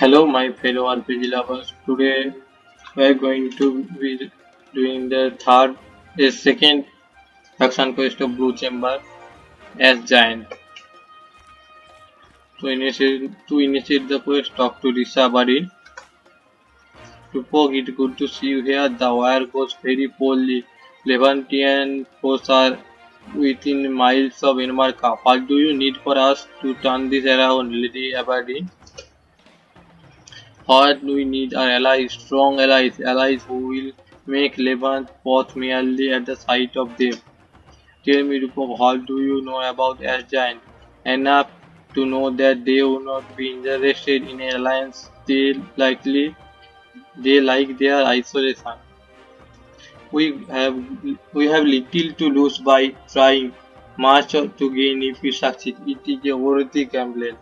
Hello, my fellow RPG lovers. Today we are going to be doing the second faction quest of Blue Chamber as Giant. To initiate the quest, talk to Risa Barin. Tupok, it's good to see you here. The wire goes very poorly. Levantian forces are within miles of Enmarka. What do you need for us to turn this around, Lady Aberdeen? What we need are allies, strong allies, allies who will make Levant path merely at the sight of them. Tell me, Rupok, what do you know about Ash Giant? Enough to know that they will not be interested in an alliance. They like their isolation. We have we have little to lose by trying, much to gain if we succeed. It is a worthy gamble.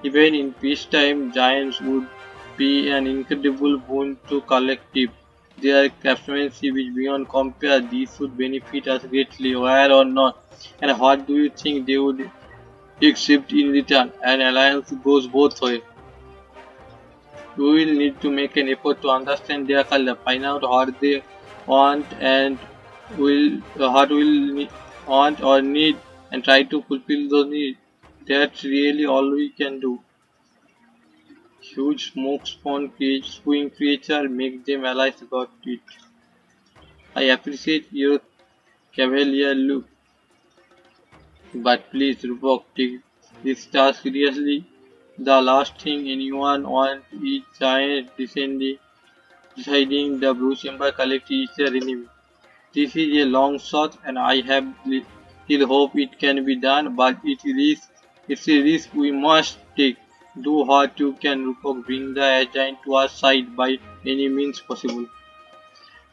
Even in peacetime, giants would be an incredible boon to collective. Their craftsmanship is beyond compare. These would benefit us greatly, where or not. And what do you think they would accept in return? An alliance goes both ways. We will need to make an effort to understand their culture, find out what they want and what will want or need, and try to fulfill those needs. That's really all we can do. Huge smoke spewing creature make them alive about it. I appreciate your cavalier look, but please Rubok, take this task seriously. The last thing anyone wants is giant deciding the Blue Chamber Collective is their enemy. This is a long shot and I have still hope it can be done, but it's a risk we must take. Do what you can, Rupok, bring the giant to our side by any means possible.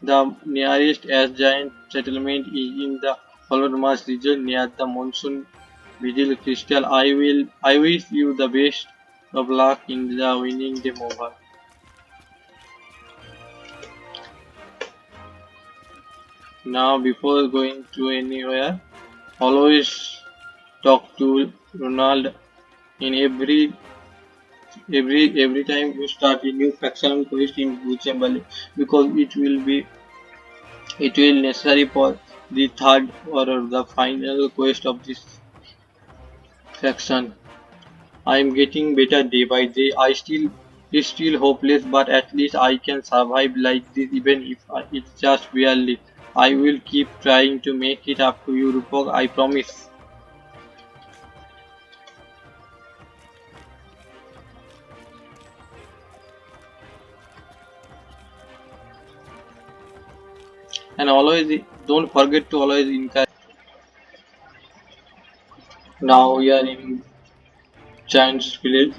The nearest giant settlement is in the Holodmas region near the monsoon vigil crystal. I wish you the best of luck in the winning them over. Now before going to anywhere, always talk to Ronald in every time you start a new faction quest in Blue Chamber because it will necessary for the third or the final quest of this faction. I am getting better day by day. It's still hopeless, but at least I can survive like this even if it's just barely. I will keep trying to make it up to you, Rupok, I promise. And always don't forget to always encourage. Now we are in Giant's Village.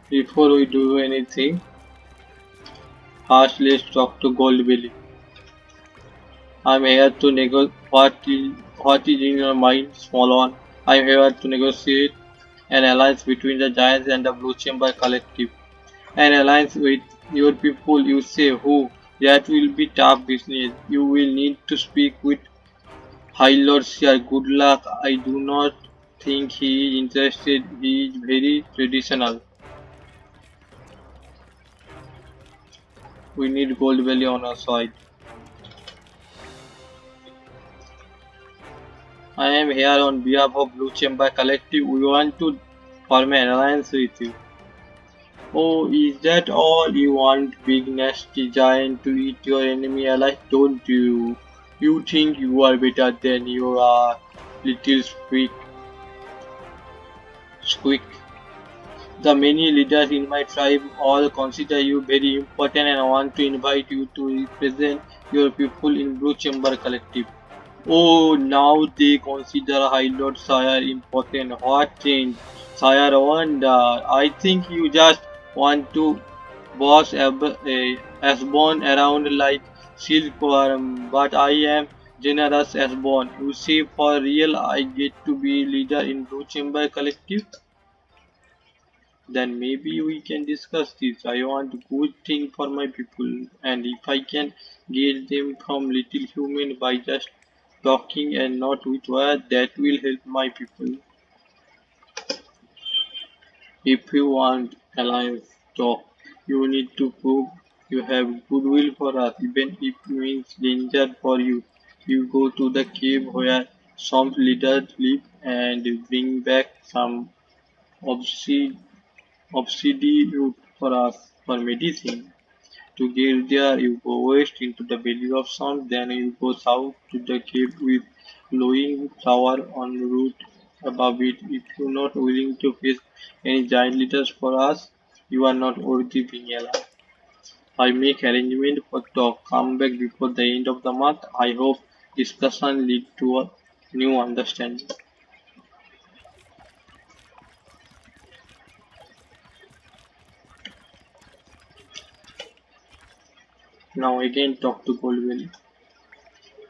Before we do anything, first let's talk to Goldbelly. I'm here to negotiate what is in your mind, small one. I'm here to negotiate an alliance between the Giants and the Blue Chamber Collective. An alliance with your people, you say who? That will be tough business. You will need to speak with High Lord Sir. Good luck. I do not think he is interested. He is very traditional. We need Gold Valley on our side. I am here on behalf of Blue Chamber Collective. We want to form an alliance with you. Oh, is that all you want, big nasty giant, to eat your enemy alive? Don't you? You think you are better than you are, little squeak. The many leaders in my tribe all consider you very important and want to invite you to represent your people in Blue Chamber Collective. Oh, now they consider High Lord Sire important. What change? Sire wonder. I think you just want to boss Asbon around like silkworm, but I am generous Asbon. You see, for real, I get to be leader in Blue Chamber Collective. Then maybe we can discuss this. I want good thing for my people, and if I can get them from little human by just talking and not with words. That will help my people. If you want alliance talk, you need to prove you have goodwill for us, even if it means danger for you. You go to the cave where some leaders live and bring back some obsidian root for us for medicine. To get there, you go west into the valley of sound, then you go south to the cave with glowing flower on the route above it. If you're not willing to face any giant leaders for us, you are not worthy being alive. I make arrangement for talk. Come back before the end of the month. I hope discussion lead to a new understanding. Now again talk to Goldwell.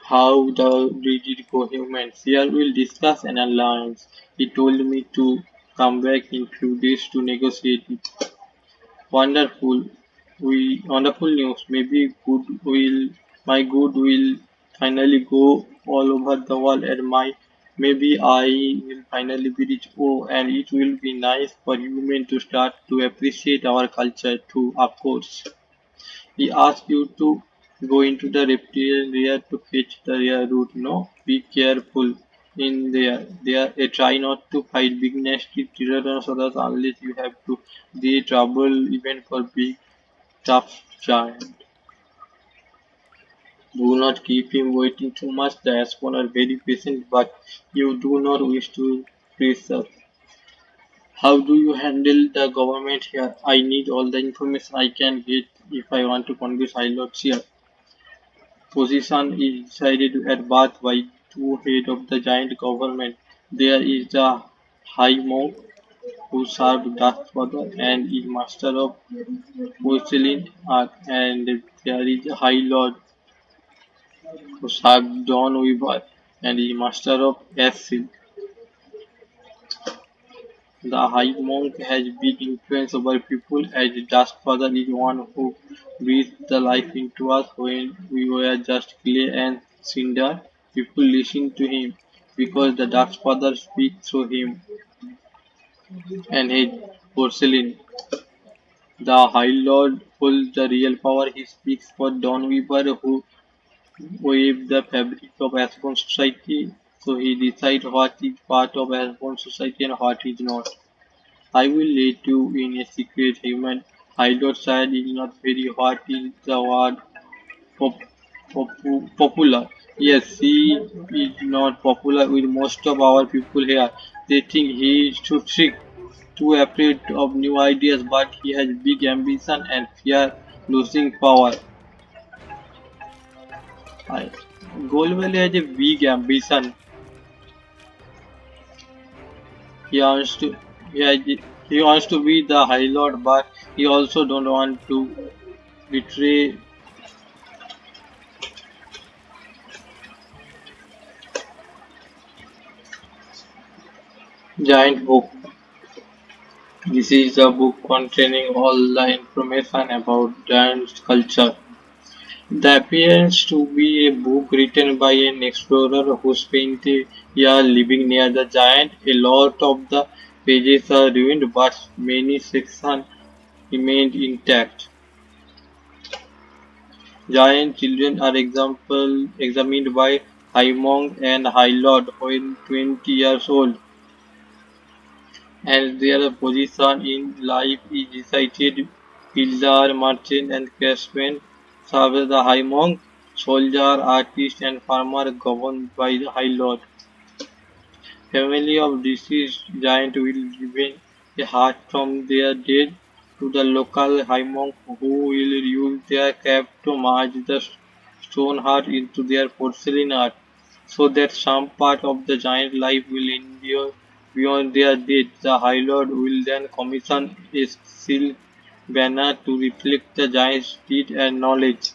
How did it go humans? Here we'll discuss an alliance. He told me to come back in few days to negotiate it. Wonderful. Wonderful news. Maybe good will finally go all over the world and maybe I will finally be rich. Oh, and it will be nice for human to start to appreciate our culture too, of course. He asks you to go into the reptilian layer to fetch the rare root. No, be careful in there. Try not to fight big nasty tyrannosaurus unless you have to. They trouble even for big tough giant. Do not keep him waiting too much. The Aspen are very patient, but you do not wish to pressure. How do you handle the government here? I need all the information I can get if I want to convince Highlots here. Position is decided at birth by two heads of the giant government. There is the High Monk who served Dark Father and is master of porcelain art, and there is a High Lord who served Dawn Weaver and is master of Ash. The High Monk has big influence over people as Dusk Father is one who breathed the life into us when we were just clay and cinder. People listen to him because the Dusk Father speaks through him and his porcelain. The High Lord holds the real power. He speaks for Dawn Weaver who weave the fabric of Aspen society. So he decides what is part of Aspen society and what is not. I will let you in a secret. Human hydroxide is not very what is the word pop, popular. Yes, he is not popular with most of our people here. They think he is too strict, too afraid of new ideas, but he has big ambition and fear losing power. I, Goldwell has a big ambition. He wants to he, has, he wants to be the High Lord, but he also don't want to betray Giant Book. This is a book containing all the information about giant culture. It appears to be a book written by an explorer who spent a year living near the giant. A lot of the pages are ruined, but many sections remained intact. Giant children are examined by High Monk and High Lord when 20 years old, and their position in life is decided. Builder, merchant, and craftsman serve the High Monk. Soldier, artist, and farmer governed by the High Lord. Family of deceased giant will give a heart from their dead to the local High Monk who will use their craft to merge the stone heart into their porcelain art so that some part of the giant life will endure beyond their death. The High Lord will then commission a silk banner to reflect the giant's speed and knowledge.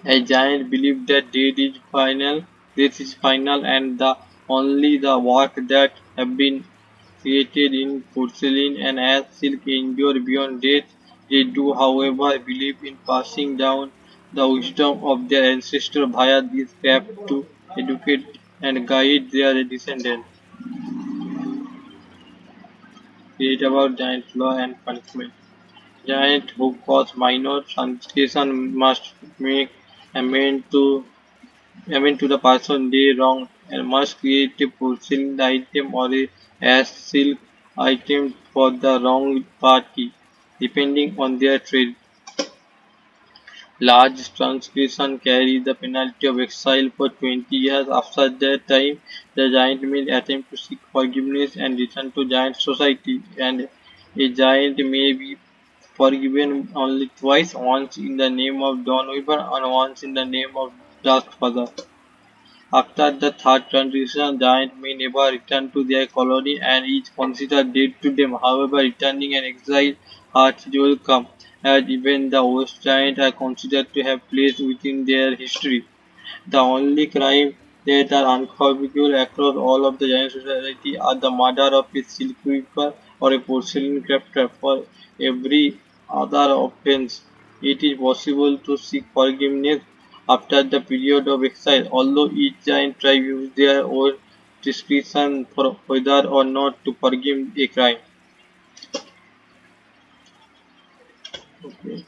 A giant believes that death is final and the only the work that have been created in porcelain and as silk endure beyond death. They do however believe in passing down the wisdom of their ancestors via this craft to educate and guide their descendants. Read about giant law and punishment. Giant who cause minor transgression must make amends to the person they wronged and must create a porcelain item or a ash silk item for the wronged party, depending on their trade. Large transgression carry the penalty of exile for 20 years. After that time, the giant may attempt to seek forgiveness and return to giant society, and a giant may be forgiven only twice, once in the name of Don Weaver and once in the name of Dark Father. After the third transition, giants may never return to their colony and is considered dead to them. However, returning an exiled heart is welcome, as even the worst giants are considered to have place within their history. The only crime that are unforgivable across all of the giant society are the murder of a silk weaver or a porcelain crafter. For every other offense, it is possible to seek forgiveness after the period of exile, although each giant tribe uses their own discretion for whether or not to forgive a crime. Okay.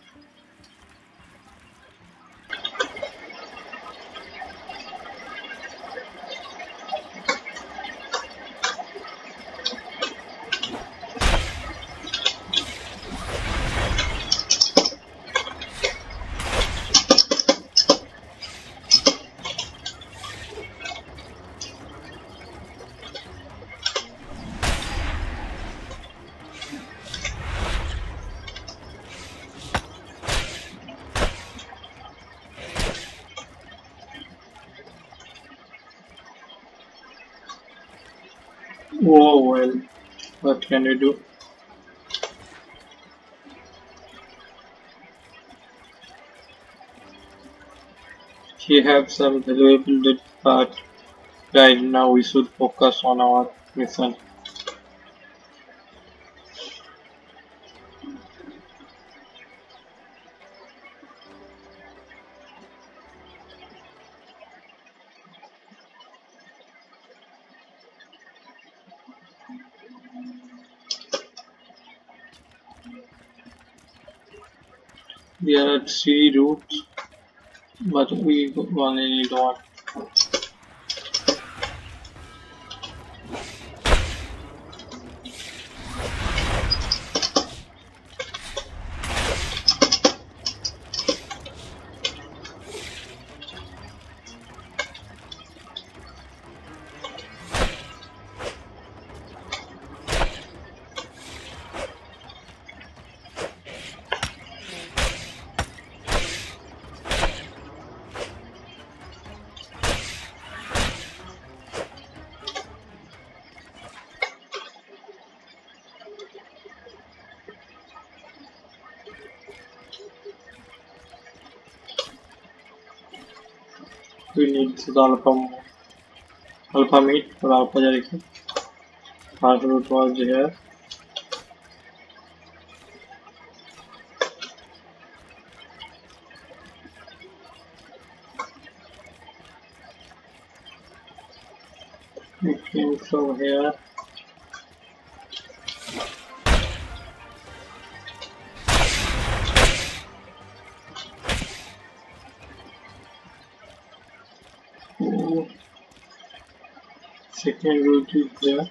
Oh well, what can you do? He have some valuable data, but right now we should focus on our mission. There are three routes, but we only need one. We need the alpha meat or alpha direction. First route was here. We came from here. Oh, second route is there.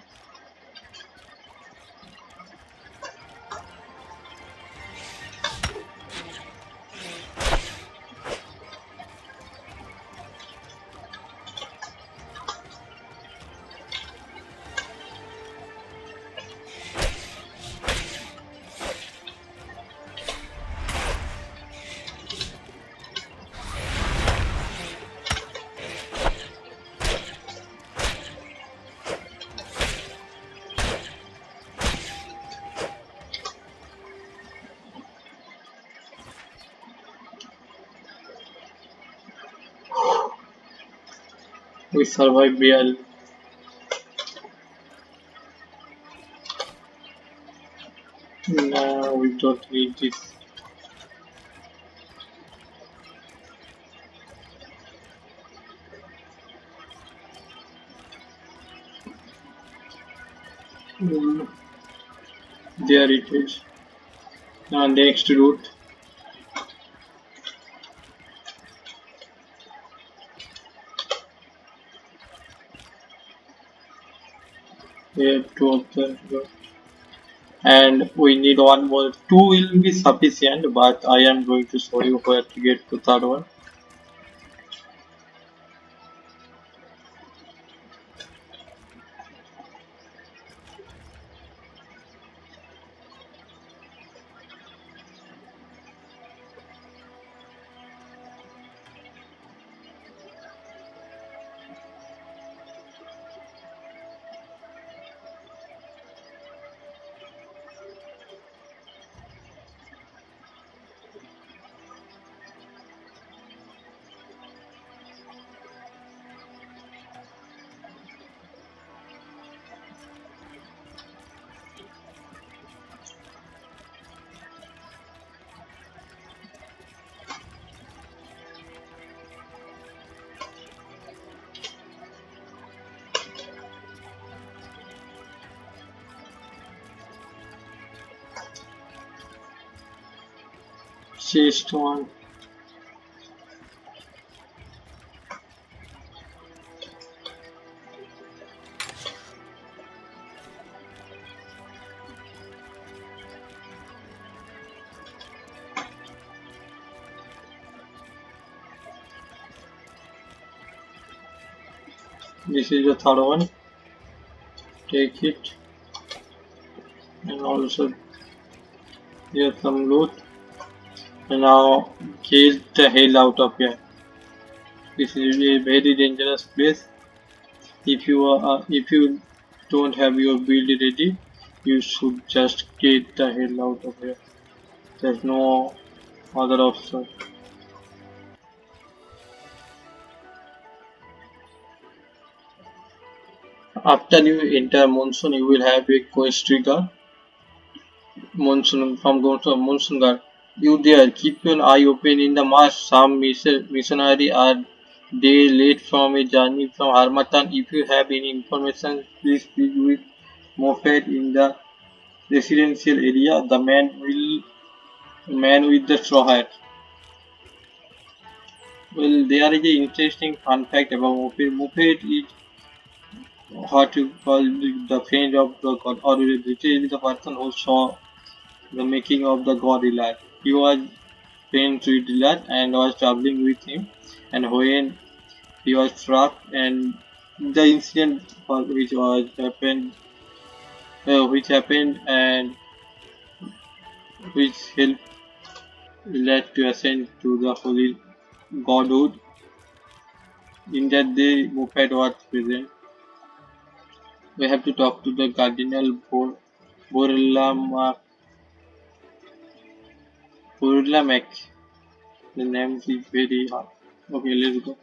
We survived barely. Now we don't need this. Mm, there it is. Next route, we have to observe. And we need one more. Two will be sufficient, but I am going to show you where to get the third one. Sixth one. This is the third one. Take it, and also here's some loot. And now get the hell out of here. This is a very dangerous place. If you don't have your build ready, you should just get the hell out of here. There's no other option. After you enter monsoon, you will have a quest trigger. Monsoon from going to monsoon guard. You there, keep your eye open in the marsh. Some missionary are day late from a journey from Harmattan. If you have any information, please speak with Moffat in the residential area. The man with the straw hat. Well, there is an interesting fun fact about Moffat. Moffat is what you call the friend of the god, or literally the person who saw the making of the god Elad. He was friends with Elad and was traveling with him. And when he was struck, and the incident which happened, and which helped Elad to ascend to the holy godhood. In that day, Moffat was present. We have to talk to the Cardinal Borlamak. Borlamak. The name is very hard. Okay, let's go.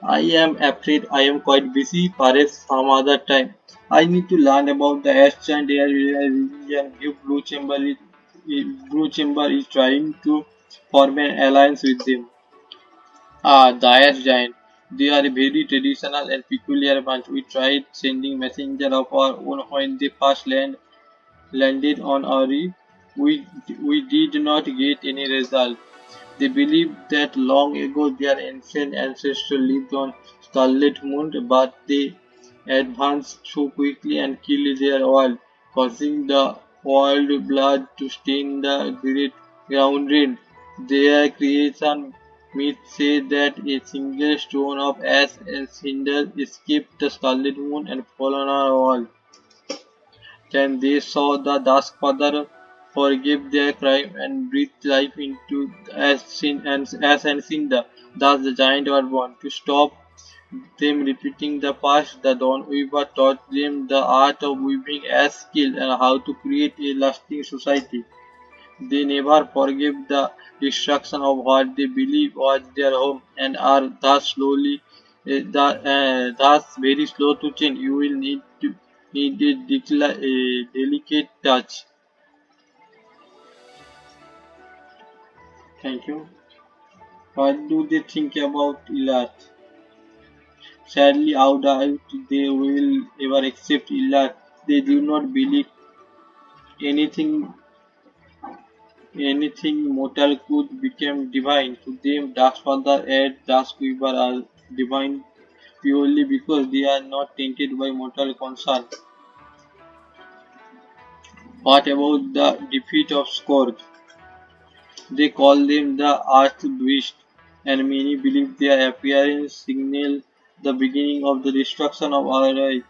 I am afraid I am quite busy. Perhaps some other time. I need to learn about the Ash Giant Air religion. If Blue Chamber is trying to form an alliance with them. The Ash Giant. They are a very traditional and peculiar bunch. We tried sending messenger of our own when they first landed on Ori. We did not get any result. They believed that long ago their ancient ancestors lived on Scarlet Moon, but they advanced too quickly and killed their world, causing the world blood to stain the great ground rain. Their creation myths say that a single stone of ash and cinder escaped the Scarlet Moon and fell on our world. Then they saw the Dusk Father forgive their crime and breathe life into Ash and Cinder. Thus the giant were born. To stop them repeating the past, the Dawn Weaver taught them the art of weaving ash skill and how to create a lasting society. They never forgave the destruction of what they believe was their home and are thus very slow to change. You will need a delicate touch. Thank you. What do they think about Ilat? Sadly, how doubt they will ever accept Ilat. They do not believe anything anything mortal could become divine. To them, Dark Father and Dark Weaver are divine purely because they are not tainted by mortal concern. What about the defeat of Scourge? They call them the Archbeast, and many believe their appearance signal the beginning of the destruction of our race.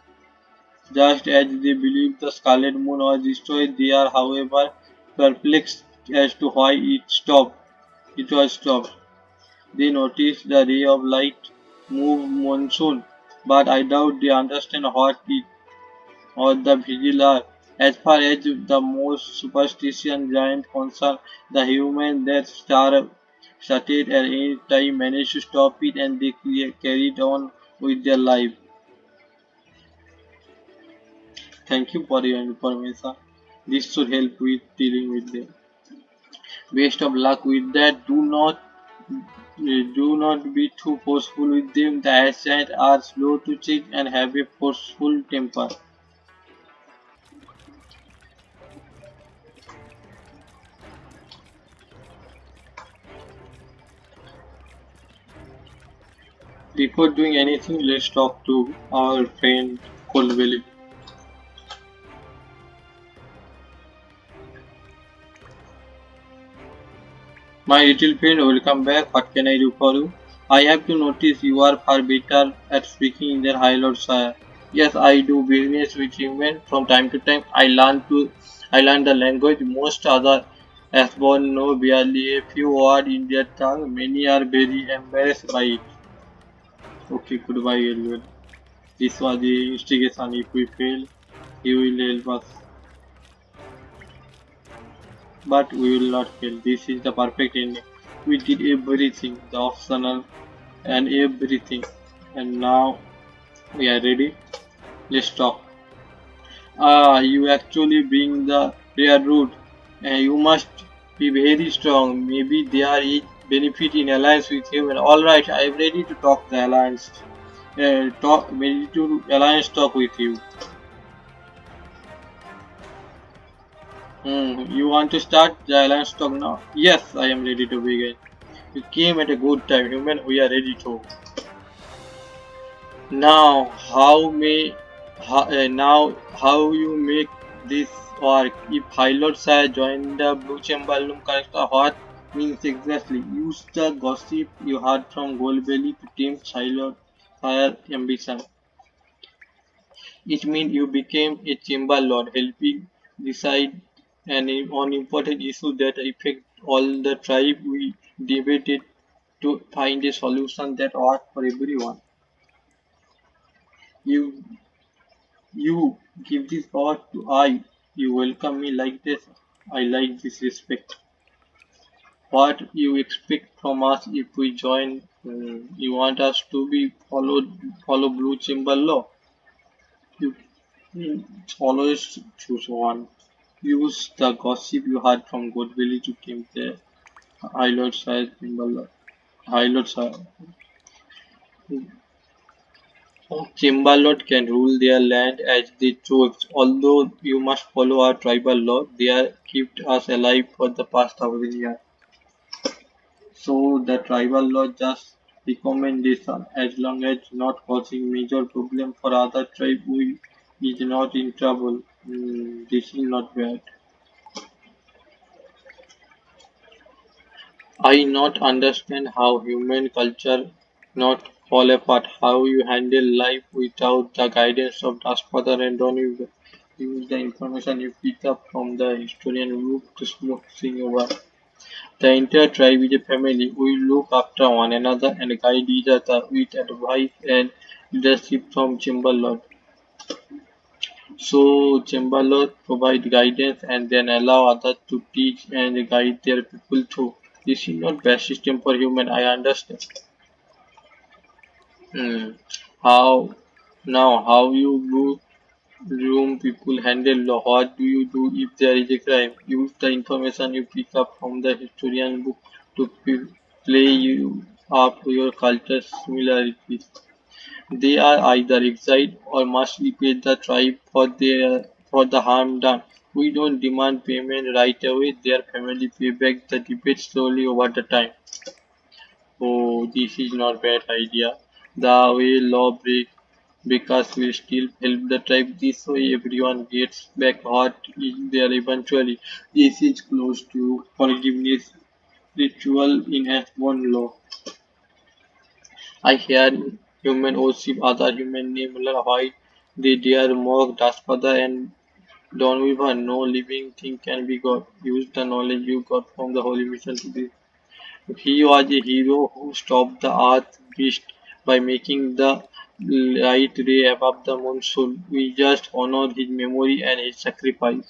Just as they believe the Scarlet Moon was destroyed, they are, however, perplexed as to why It was stopped. They notice the ray of light move monsoon, but I doubt they understand what it or the vigil are. As far as the most superstition giant concern, the human that started at any time managed to stop it and they carried on with their life. Thank you for your information. This should help with dealing with them. Best of luck with that. Do not be too forceful with them. The Asians are slow to change and have a forceful temper. Before doing anything, let's talk to our friend Colville. My little friend, welcome back. What can I do for you? I have to notice you are far better at speaking than High Lord Sire. Yes, I do business with humans from time to time. I learn the language most other born know barely a few words in their tongue. Many are very embarrassed by it. Okay, goodbye, Elwell. This was the instigation. If we fail, he will help us. But we will not fail. This is the perfect ending. We did everything, the optional and everything. And now we are ready. Let's talk. Ah, you actually bring the rare root. You must be very strong. Maybe there is benefit in alliance with him. Alright, I am ready to talk the alliance. Ready to alliance talk with you. You want to start the alliance talk now? Yes, I am ready to begin. You came at a good time, human. We are ready to. Now, how you make this work? If pilots had joined the Blue Chamber Loom character, what means exactly? Use the gossip you heard from Goldbelly to tame Shiloh fire ambition. It means you became a chamber lord, helping decide on important issues that affect all the tribe. We debated to find a solution that works for everyone. You You give this power to I. You welcome me like this. I like this respect. What you expect from us if we join? You want us to follow blue chamber law. You always choose one. Use the gossip you heard from Godbelly to keep the High Lord size chamber. High Lord size. Cimbalot can rule their land as they choose. Although you must follow our tribal law, they have kept us alive for the past 1,000 years. So the tribal law just recommendation as long as not causing major problem for other tribe we is not in trouble. This is not bad. I not understand how human culture not fall apart, how you handle life without the guidance of Father and don't you use the information you pick up from the historian book to smooth things over. The entire tribe is a family. We look after one another and guide each other with advice and leadership from Chamberlain. So Chamberlain provide guidance and then allow others to teach and guide their people too. This is not best system for human. I understand. Hmm. How how you go room people handle law? What do you do if there is a crime? Use the information you pick up from the historian book to play you up your culture similarities. They are either exiled or must repay the tribe for the harm done. We don't demand payment right away. Their family pay back the debt slowly over the time. Oh, this is not bad idea. The way law break because will still help the tribe. This way everyone gets back what is there eventually. This is close to forgiveness ritual in Asbon law. I hear human worship other human name why they dare mock Daspada and don't even no living thing can be God. Use the knowledge you got from the holy mission to this. He was a hero who stopped the earth beast by making the light ray above the monsoon. We just honor his memory and his sacrifice.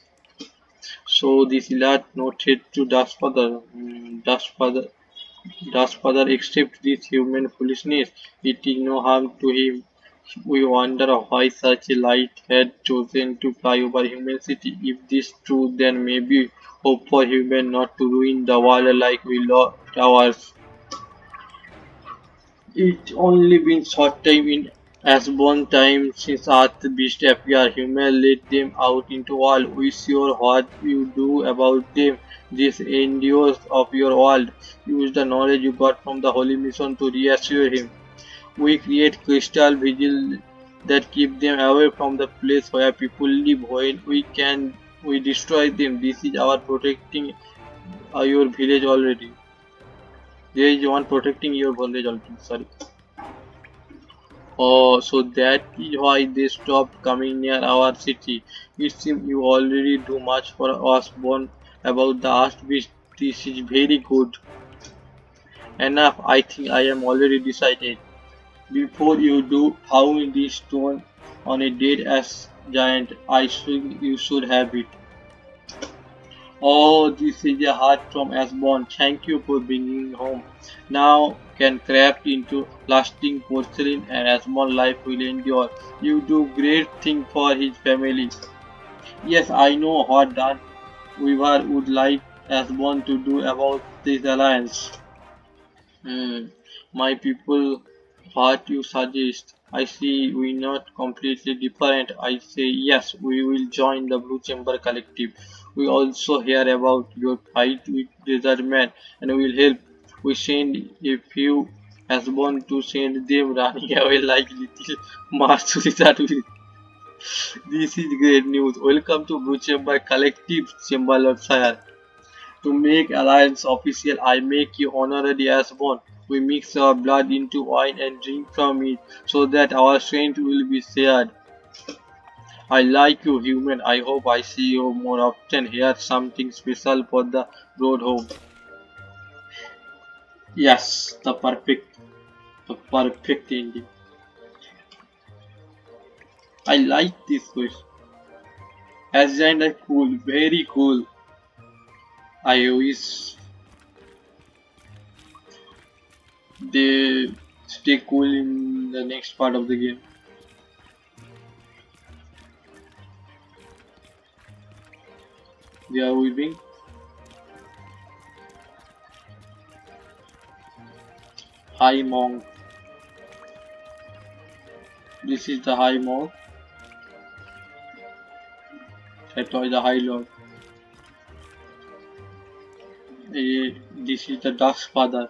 So this is no threat to Daspada. Daspada accept this human foolishness. It is no harm to him. We wonder why such a light had chosen to fly over human city. If this true, then maybe hope for human not to ruin the world like we lost ours. It only been short time in Asbon time since Earth beast appear. Human let them out into world. We sure what you do about them. This endures of your world. Use the knowledge you got from the holy mission to reassure him. We create crystal vigil that keep them away from the place where people live. When we can, we destroy them. This is our protecting your village already. There is one protecting your village already. Sorry. Oh, so that is why they stopped coming near our city. It seems you already do much for us born about the Ask Beast. This is very good. Enough, I think I am already decided. Before you do found this stone on a dead ass giant, I think you should have it. Oh, this is a heart from Asbon. Thank you for bringing home. Now can craft into lasting porcelain and Asbon life will endure. You do great thing for his family. Yes, I know what Dan Weaver would like Asbon to do about this alliance. Hmm. My people, what you suggest? I see we not completely different. I say yes, we will join the Blue Chamber Collective. We also hear about your fight with Desert Man and we will help. We send a few as born to send them running away like little Mars wizard. This is great news. Welcome to Blue Chamber Collective Chamber of Sire. To make alliance official, I make you honorary as born. We mix our blood into wine and drink from it so that our strength will be shared. I like you, human. I hope I see you more often. Here's something special for the road home. Yes, the perfect ending. I like this question. Agenda cool, very cool. I wish they stay cool in the next part of the game. They are weaving. High monk. This is the high monk. That was the high lord. This is the duck's father.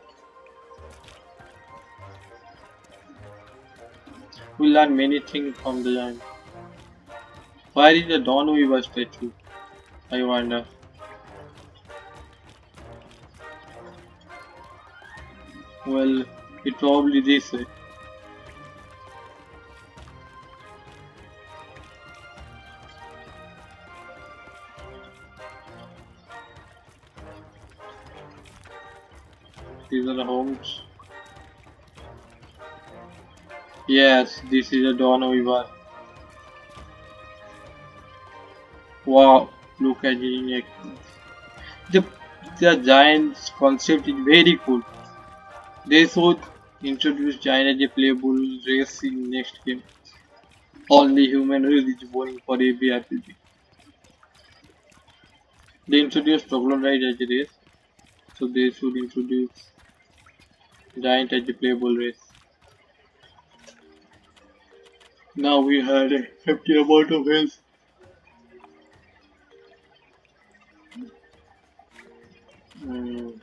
We learn many things from the giant. Where is the Dawn Weaver statue? I wonder. Well, it probably this way. These are the homes. Yes, this is a Dawn Weaver. Wow, look at it. The, the giant's concept is very cool. They should introduce giant as a playable race in next game. Only human race is boring for every RPG. They introduced troglodyte as a race, so they should introduce giant as a playable race. Now we had a hefty amount of health. Mm.